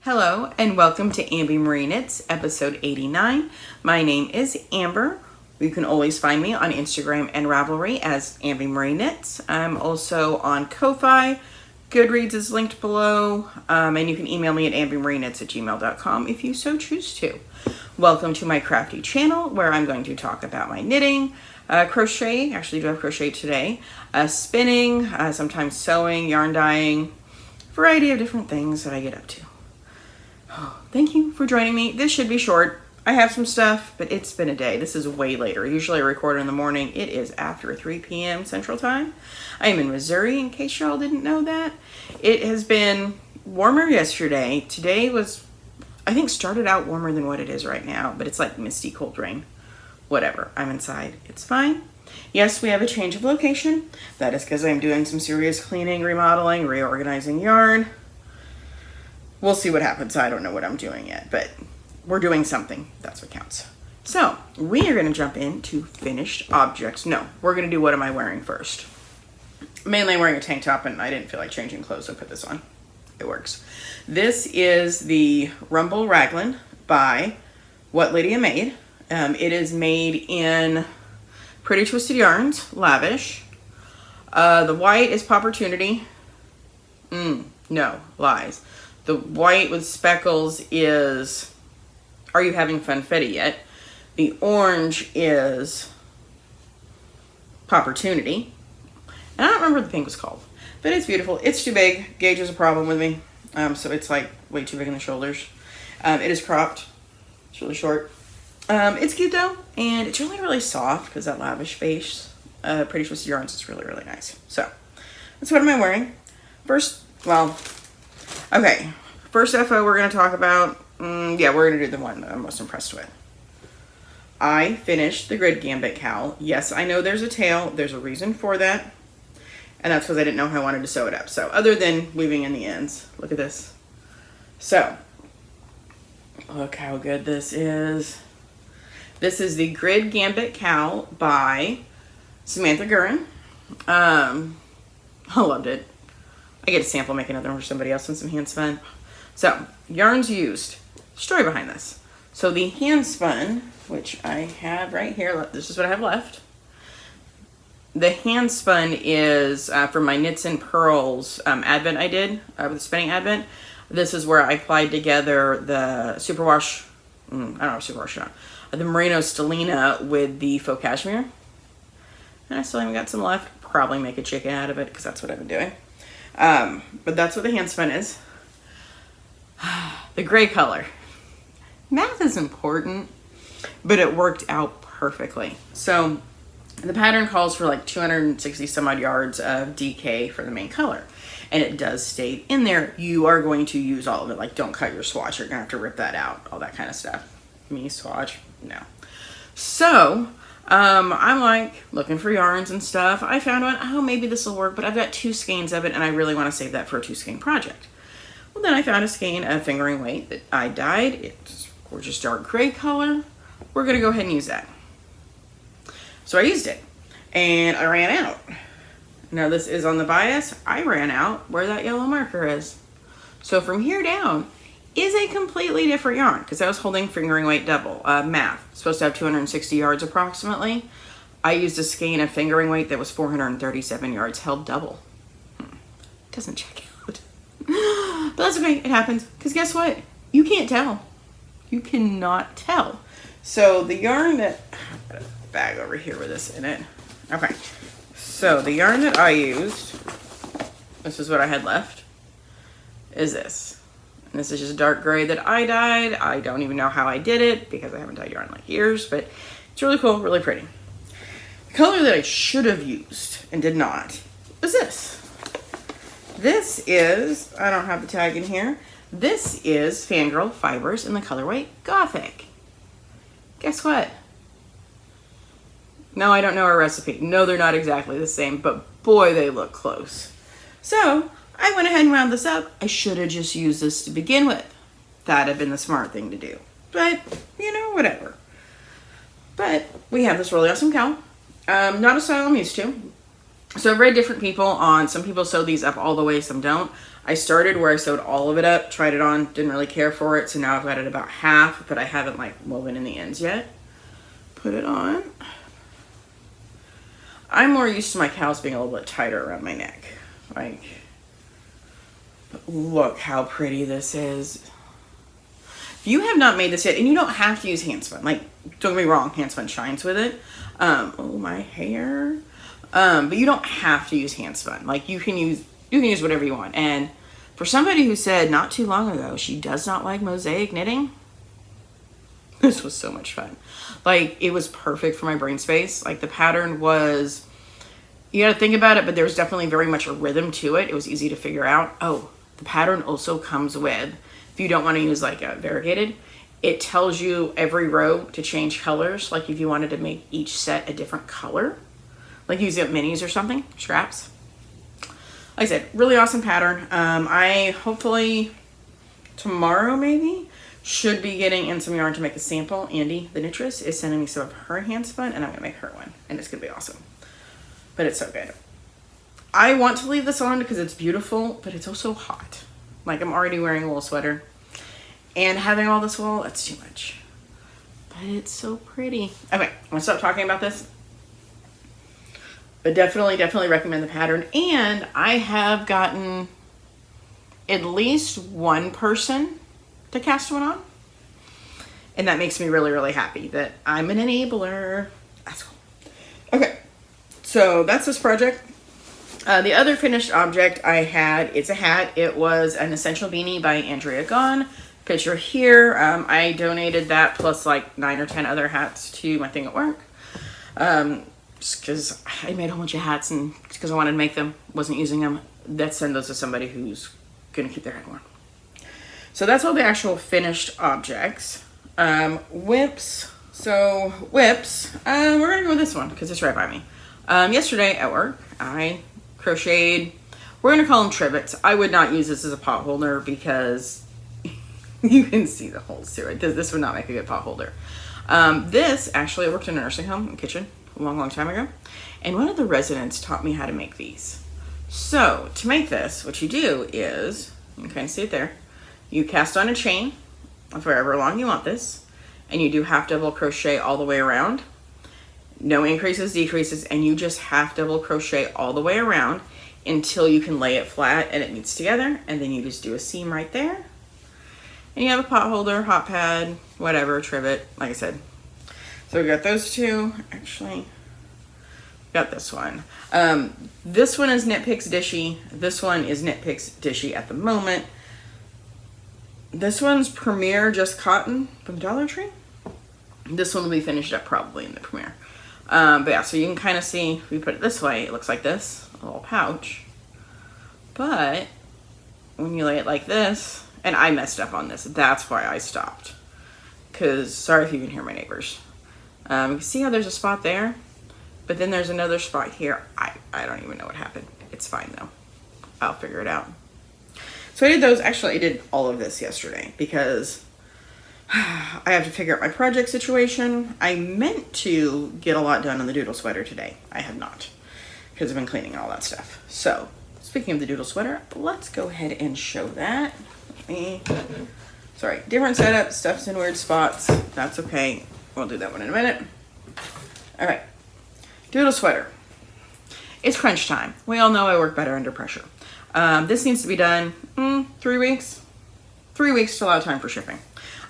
Hello and welcome to Amby Marie Knits, episode 89. My name is Amber. You can always find me on Instagram and Ravelry as Amby Marie Knits. I'm also on Ko-Fi. Goodreads is linked below, and you can email me at ambymarieknits@gmail.com if you so choose to. Welcome to my crafty channel where I'm going to talk about my knitting, crochet, actually do have crochet today, spinning, sometimes sewing, yarn dyeing, variety of different things that I get up to. Thank you for joining me. This should be short. I have some stuff, but it's been a day. This is way later. Usually I record in the morning. It is after 3 p.m. Central Time. I am in Missouri, in case y'all didn't know that. It has been warmer yesterday. Today was, I think, started out warmer than what it is right now, but it's like misty, cold rain. Whatever. I'm inside. It's fine. Yes, we have a change of location. That is because I'm doing some serious cleaning, remodeling, reorganizing yarn. We'll see what happens. I don't know what I'm doing yet, but we're doing something. That's what counts. So we are going to jump into finished objects. No, we're going to do what am I wearing first. Mainly I'm wearing a tank top and I didn't feel like changing clothes, so I put this on. It works. This is the Rumble Raglan by What Lydia Made. It is made in Pretty Twisted Yarns, Lavish. The white is Popportunity. No, lies. The white with speckles is Are You Having Funfetti Yet? The orange is Popportunity. And I don't remember what the pink was called, but it's beautiful. It's too big. Gauge is a problem with me. So it's like way too big in the shoulders. It is cropped. It's really short. It's cute though. And it's really, really soft because that Lavish face, Pretty Twisted Yarns, is really, really nice. So that's what am I wearing. First FO we're going to talk about, we're going to do the one that I'm most impressed with. I finished the Grid Gambit Cowl. Yes, I know there's a tail. There's a reason for that. And that's because I didn't know how I wanted to sew it up. So other than weaving in the ends, look at this. So, look how good this is. This is the Grid Gambit Cowl by Samantha Gurin. I loved it. I get a sample, make another one for somebody else and some hand spun. So, yarns used. Story behind this. So the hand spun, which I have right here, this is what I have left. The hand spun is from my Knits and Pearls advent I did, with the spinning advent. This is where I applied together the superwash, I don't know, superwash not, the Merino Stellina with the faux cashmere. And I still haven't got some left. Probably make a chicken out of it because that's what I've been doing. But that's what the hand spun is. The gray color. Math is important, but it worked out perfectly. So the pattern calls for like 260 some odd yards of DK for the main color. And it does stay in there. You are going to use all of it. Like, don't cut your swatch. You're going to have to rip that out. All that kind of stuff. Me swatch? No. So I'm like looking for yarns and stuff. I found one. Oh, maybe this will work, but I've got 2 skeins of it and I really want to save that for a 2 skein project. Well, then I found a skein of fingering weight that I dyed. It's gorgeous dark gray color. We're going to go ahead and use that. So I used it and I ran out. Now this is on the bias. I ran out where that yellow marker is. So from here down is a completely different yarn because I was holding fingering weight double. Math. It's supposed to have 260 yards approximately. I used a skein of fingering weight that was 437 yards held double. Doesn't check out. But that's okay. It happens. Because guess what? You can't tell. You cannot tell. So the yarn that... I've got a bag over here with this in it. Okay. So the yarn that I used, this is what I had left, is this. And this is just dark gray that I dyed. I don't even know how I did it because I haven't dyed yarn in like years, but it's really cool, really pretty. The color that I should have used and did not is this. This is, I don't have the tag in here. This is Fangirl Fibers in the colorway Gothic. Guess what? No, I don't know our recipe. No, they're not exactly the same, but boy, they look close. So I went ahead and wound this up. I should have just used this to begin with. That'd have been the smart thing to do. But, you know, whatever. But we have this really awesome cowl. Not a style I'm used to. So I've read different people on, some people sew these up all the way, some don't. I started where I sewed all of it up, tried it on, didn't really care for it. So now I've got it about half, but I haven't like woven in the ends yet. Put it on. I'm more used to my cows being a little bit tighter around my neck. Like, look how pretty this is. If you have not made this yet, and you don't have to use hand spun, like, don't get me wrong, hand spun shines with it. Oh, my hair. But you don't have to use hand spun. Like, you can use whatever you want. And for somebody who said not too long ago she does not like mosaic knitting, this was so much fun. Like, it was perfect for my brain space. Like, the pattern was, you gotta think about it, but there's definitely very much a rhythm to it. It was easy to figure out. Oh, the pattern also comes with, if you don't want to use like a variegated, it tells you every row to change colors. Like if you wanted to make each set a different color, like using minis or something, scraps. Like I said, really awesome pattern. I hopefully tomorrow maybe should be getting in some yarn to make a sample. Andy, the knittress, is sending me some of her hand spun, and I'm gonna make her one, and it's gonna be awesome. But it's so good. I want to leave this on because it's beautiful, but it's also hot. Like, I'm already wearing a wool sweater, and having all this wool, that's too much. But it's so pretty. Okay, I'm gonna stop talking about this. But definitely recommend the pattern. And I have gotten at least one person to cast one on. And that makes me really happy that I'm an enabler. That's cool. Okay, so that's this project. The other finished object I had, it's a hat. It was an essential beanie by Andrea Gahn. Picture here. I donated that plus like 9 or 10 other hats to my thing at work. Just because I made a whole bunch of hats and because I wanted to make them, wasn't using them. Let's send those to somebody who's going to keep their head warm. So that's all the actual finished objects. Whips. So whips, we're going to go with this one because it's right by me. Yesterday at work, I crocheted, we're going to call them trivets. I would not use this as a pot holder because you can see the holes through it. This would not make a good pot holder. This, actually, I worked in a nursing home and kitchen a long time ago. And one of the residents taught me how to make these. So, to make this, what you do is, you can kind of see it there, you cast on a chain of wherever long you want this, and you do half double crochet all the way around. No increases, decreases, and you just half double crochet all the way around until you can lay it flat and it meets together, and then you just do a seam right there. And you have a pot holder, hot pad, whatever, trivet, like I said. So we got those two. Actually, got this one. This one is Knit Picks Dishy. This one is Knit Picks Dishy at the moment. This one's Premier Just Cotton from Dollar Tree. This one will be finished up probably in the Premier. But yeah, so you can kind of see, if we put it this way, it looks like this, a little pouch. But when you lay it like this, and I messed up on this, that's why I stopped. Because, sorry if you can hear my neighbors. You can see how there's a spot there, but then there's another spot here. I don't even know what happened. It's fine though. I'll figure it out. So I did those, actually I did all of this yesterday because I have to figure out my project situation. I meant to get a lot done on the Doodle sweater today. I have not, because I've been cleaning and all that stuff. So, speaking of the Doodle sweater, let's go ahead and show that. Sorry, different setup, stuff's in weird spots. That's okay. We'll do that one in a minute. All right, Doodle sweater. It's crunch time. We all know I work better under pressure. This needs to be done 3 weeks. 3 weeks to allow time for shipping.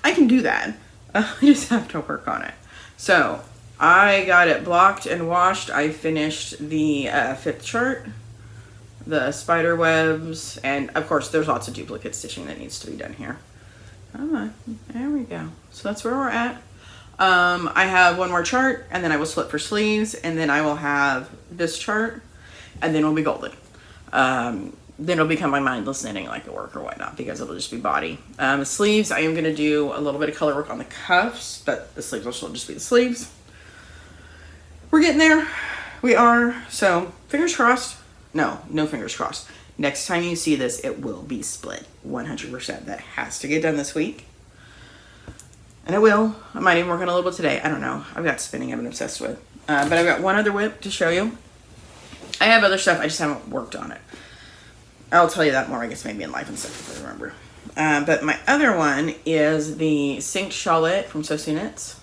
I can do that. I just have to work on it. So I got it blocked and washed. I finished the 5th chart, the spider webs, and of course there's lots of duplicate stitching that needs to be done here. There we go. So that's where we're at. I have one more chart, and then I will split for sleeves, and then I will have this chart, and then we'll be golden. Then it'll become my mindless knitting like at work or whatnot, because it'll just be body. The sleeves, I am going to do a little bit of color work on the cuffs, but the sleeves will still just be the sleeves. We're getting there. We are. So fingers crossed. No fingers crossed. Next time you see this, it will be split 100%. That has to get done this week. And it will. I might even work on a little bit today. I don't know. I've got spinning I've been obsessed with. But I've got one other whip to show you. I have other stuff, I just haven't worked on it. I'll tell you that more, I guess, maybe in life and stuff if I remember. But my other one is the Synced Shawlette from So Knits.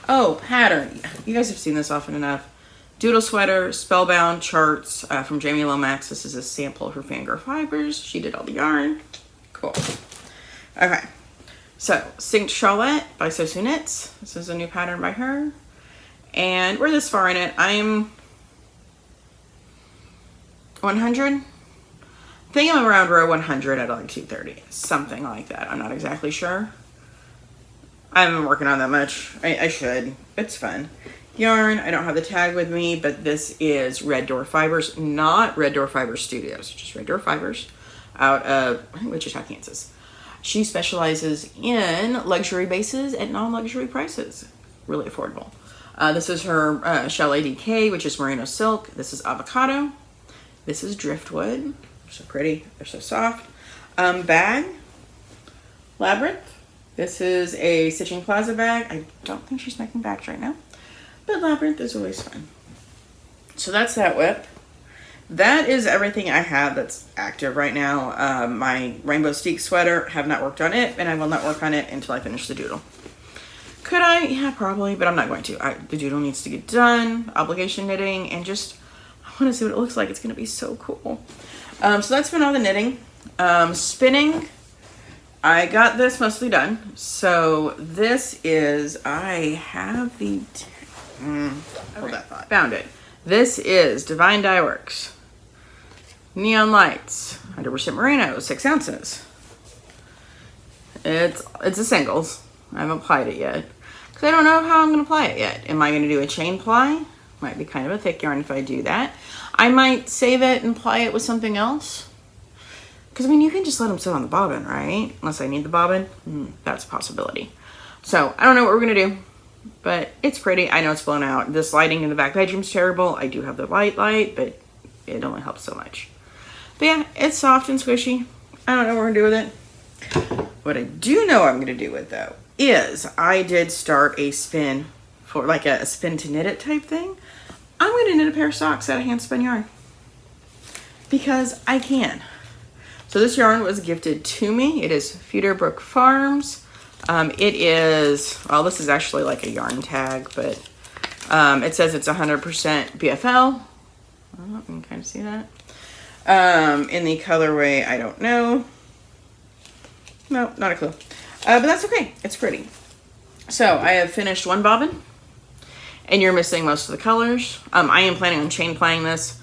Oh, pattern. You guys have seen this often enough. Doodle sweater, Spellbound charts from Jamie Lomax. This is a sample of her Fangirl fibers. She did all the yarn. Cool. Okay. So, Synced Shawlette by So Knits. This is a new pattern by her. And we're this far in it. I'm 100. I think I'm around row 100 at like 230. Something like that. I'm not exactly sure. I haven't been working on that much. I should. It's fun. Yarn, I don't have the tag with me, but this is Red Door Fibers, not Red Door Fibers Studios, just Red Door Fibers out of, I think, Wichita, Kansas. She specializes in luxury bases at non-luxury prices. Really affordable. This is her Shawlette DK, which is merino silk. This is avocado. This is driftwood. They're so pretty. They're so soft. Bag. Labyrinth. This is a Stitching Plaza bag. I don't think she's making bags right now. But Labyrinth is always fun. So that's that whip. That is everything I have that's active right now. My Rainbow Steek sweater, have not worked on it, and I will not work on it until I finish the doodle. Could I? Yeah, probably, but I'm not going to. The doodle needs to get done, obligation knitting, and just, I want to see what it looks like. It's going to be so cool. So that's been all the knitting. Spinning, I got this mostly done. So this is, I have the, hold that thought. Found it. This is Divinedyeworks. Neon Lights, 100% merino, 6 ounces. It's a singles. I haven't applied it yet. Because I don't know how I'm going to apply it yet. Am I going to do a chain ply? Might be kind of a thick yarn if I do that. I might save it and ply it with something else. Because, I mean, you can just let them sit on the bobbin, right? Unless I need the bobbin. That's a possibility. So, I don't know what we're going to do. But it's pretty. I know it's blown out. This lighting in the back bedroom is terrible. I do have the light, but it only helps so much. But yeah, it's soft and squishy. I don't know what we're going to do with it. What I do know I'm going to do with, though, is I did start a spin for like a spin to knit it type thing. I'm going to knit a pair of socks out of hand spun yarn. Because I can. So this yarn was gifted to me. It is Feederbrook Farms. It is, well, this is actually like a yarn tag, but it says it's 100% BFL. Oh, you can kind of see that. In the colorway, I don't know. No, not a clue. But that's okay. It's pretty. So I have finished one bobbin, and you're missing most of the colors. I am planning on chain plying this.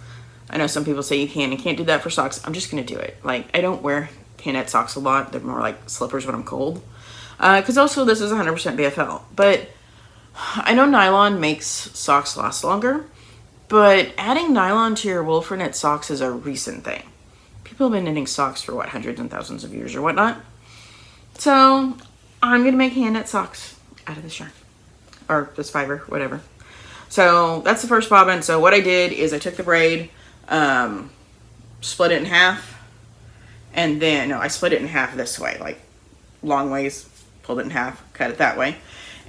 I know some people say you can't do that for socks. I'm just going to do it. Like, I don't wear hand-knit socks a lot. They're more like slippers when I'm cold. Because also this is 100% BFL. But I know nylon makes socks last longer. But adding nylon to your wool for knit socks is a recent thing. People have been knitting socks for, what, hundreds and thousands of years or whatnot. So I'm going to make hand knit socks out of this yarn. Or this fiber, whatever. So that's the first bobbin. So what I did is I took the braid, split it in half. And then, no, I split it in half this way. Like long ways, pulled it in half, cut it that way.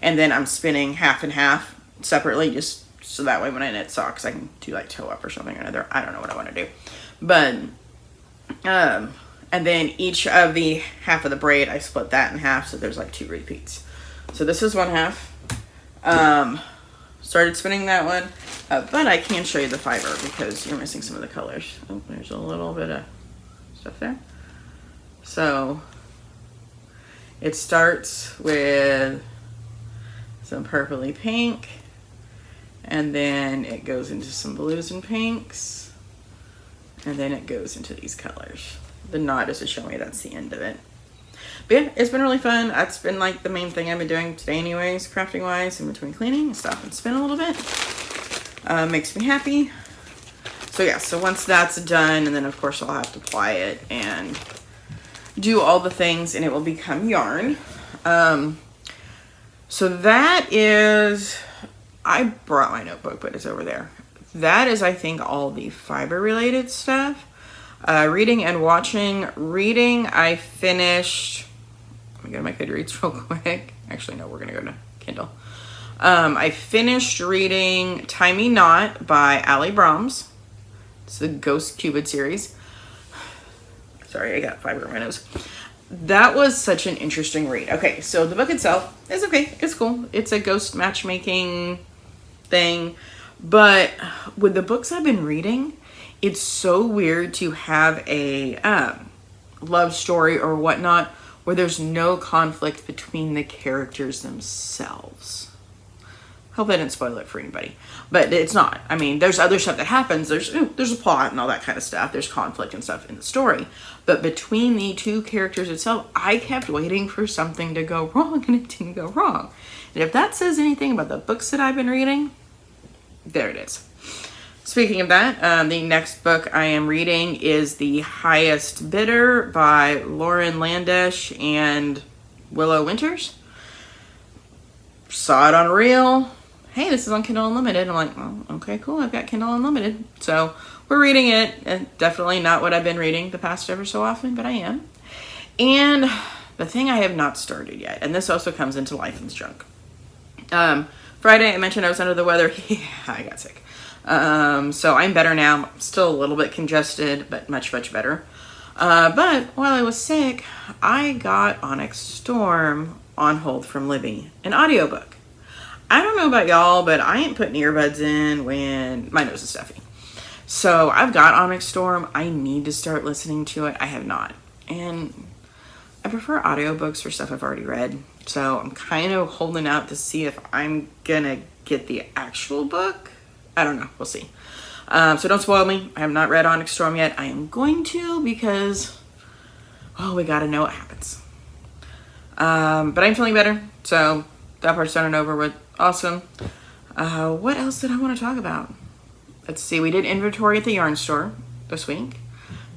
And then I'm spinning half and half separately, just so that way when I knit socks, I can do like toe up or something or another. I don't know what I want to do. But, and then each of the half of the braid, I split that in half, so there's like 2 repeats. So this is one half. Started spinning that one, but I can show you the fiber because you're missing some of the colors. Oh, there's a little bit of stuff there. So it starts with some purpley pink, and then it goes into some blues and pinks, and then it goes into these colors. The knot is to show me that's the end of it. But yeah, it's been really fun. That's been like the main thing I've been doing today anyways, crafting wise, in between cleaning. Stop and spin a little bit. Makes me happy. So yeah, so once that's done, and then of course I'll have to ply it and do all the things, and it will become yarn. So that is, I brought my notebook, but it's over there. That is, I think, all the fiber related stuff. Reading and watching. Reading, I finished, let me go to my Goodreads real quick. Actually, no, we're gonna go to Kindle. I finished reading Tie Me Not by Allie Brahms. It's the Ghost Cupid series. Sorry, I got fiber in my nose. That was such an interesting read. Okay, so the book itself is okay. It's cool. It's a ghost matchmaking thing. But with the books I've been reading, it's so weird to have a love story or whatnot where there's no conflict between the characters themselves. Hope I didn't spoil it for anybody. But it's not. I mean, there's other stuff that happens. There's a plot and all that kind of stuff. There's conflict and stuff in the story. But between the two characters itself, I kept waiting for something to go wrong, and it didn't go wrong. And if that says anything about the books that I've been reading, there it is. Speaking of that, the next book I am reading is The Highest Bidder by Lauren Landesh and Willow Winters. Saw it on Reel. Hey, this is on Kindle Unlimited. I'm like, well, okay, cool. I've got Kindle Unlimited. So we're reading it. Definitely not what I've been reading the past ever so often, but I am. And the thing I have not started yet, and this also comes into Life and Junk. Friday, I mentioned I was under the weather. Yeah, I got sick. So I'm better now. Still a little bit congested, but much, much better. But while I was sick, I got Onyx Storm on hold from Libby, an audiobook. I don't know about y'all, but I ain't putting earbuds in when my nose is stuffy. So I've got Onyx Storm. I need to start listening to it. I have not. And I prefer audiobooks for stuff I've already read. So I'm kind of holding out to see if I'm gonna get the actual book. I don't know. We'll see. So don't spoil me. I have not read Onyx Storm yet. I am going to because, well, we gotta know what happens. But I'm feeling better. So that part's done and over with. Awesome. What else did I want to talk about? Let's see. We did inventory at the yarn store this week.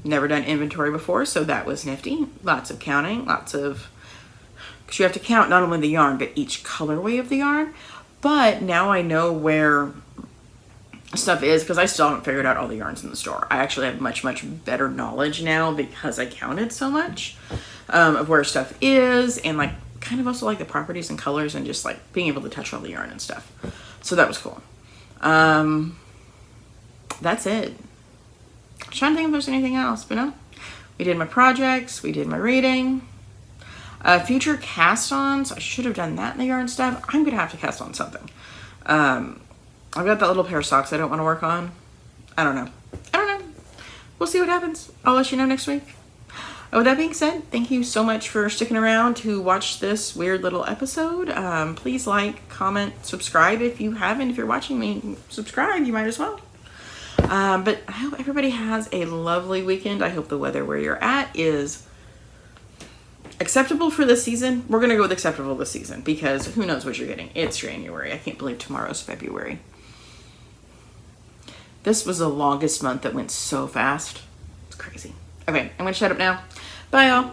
Never done inventory before, so that was nifty. Lots of counting. Lots of... because you have to count not only the yarn, but each colorway of the yarn. But now I know where stuff is because I still haven't figured out all the yarns in the store. I actually have much, much better knowledge now because I counted so much of where stuff is and like kind of also like the properties and colors and just like being able to touch all the yarn and stuff. So that was cool. That's it. I'm trying to think if there's anything else, but no. We did my projects. We did my reading. Future cast ons. I should have done that in the yarn stuff. I'm going to have to cast on something. I've got that little pair of socks I don't want to work on. I don't know. We'll see what happens. I'll let you know next week. With that being said, thank you so much for sticking around to watch this weird little episode. Please like, comment, subscribe if you haven't. If you're watching me, subscribe. You might as well. But I hope everybody has a lovely weekend. I hope the weather where you're at is acceptable for this season. We're going to go with acceptable this season because who knows what you're getting. It's January. I can't believe tomorrow's February. This was the longest month that went so fast. It's crazy. Okay, I'm going to shut up now. Bye, y'all.